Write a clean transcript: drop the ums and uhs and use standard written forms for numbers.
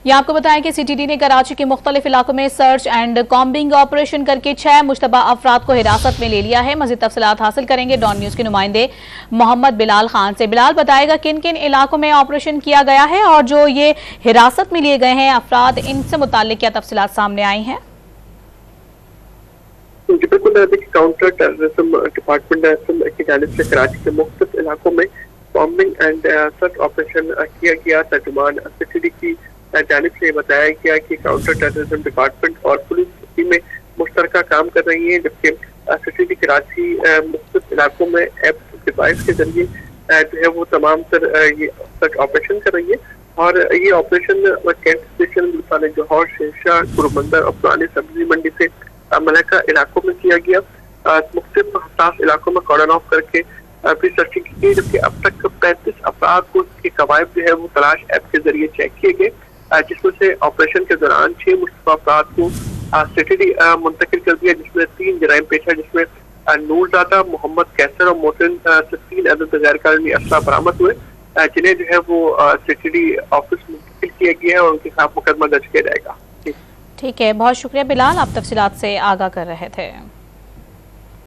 ये आपको बताएं कि CTD ने कराची के मुख्तलिफ इलाकों में सर्च एंड कॉम्बिंग ऑपरेशन करके 6 मुश्तबा अफराद को हिरासत में ले लिया है। मज़ीद तफसीलात हासिल करेंगे डॉन न्यूज़ के नुमाइंदे मोहम्मद बिलाल खान से। बिलाल, बताएगा किन किन इलाकों में ऑपरेशन किया गया है और जो ये हिरासत में लिए गए हैं अफराद, इनसे मुताल्लिक क्या तफसीलात सामने आई हैं? बिल्कुल, काउंटर टेररिज्म डिपार्टमेंट की जानिब से कराची के मुख्तलिफ इलाकों में बॉम्बिंग एंड सर्च ऑपरेशन किया गया। तर्जुमान CTD की जानिब से बताया गया कि काउंटर टेररिज्म डिपार्टमेंट और पुलिस टीमें मुश्तरका काम कर रही हैं, जबकि CTD कराची मुख्तलिफ इलाकों में ऐप डिवाइस के जरिए जो है वो तमाम तर ये सर्च ऑपरेशन कर रही है। और ये ऑपरेशन कैंट स्टेशन, गुलशान जौहर, शेरशाह, गुरुमंदर और पुरानी सब्जी मंडी से मलका इलाकों में किया गया। मुख्तलिफ हसास इलाकों में कॉर्डन ऑफ करके फिर सर्चिंग की गई, जबकि अब तक 35 अफराद को उसके कवायद जो है वो तलाश ऐप के जरिए चेक किए गए, जिसमें से ऑपरेशन के दौरान 6 मुश्तबा अफराद को CTD मुंतकिल कर दिया, जिसमें 3 जराइम पेशा जिसमें नूरज़ादा, मोहम्मद कैसर और मोहसिन से 3 अदद गैर कानूनी असला बरामद हुए, जिन्हें जो है वो CTD ऑफिस मुंतकिल किया गया है और उनके खिलाफ मुकदमा दर्ज किया जाएगा। ठीक है, बहुत शुक्रिया बिलाल, आप तफसीलात से आगाह कर रहे थे।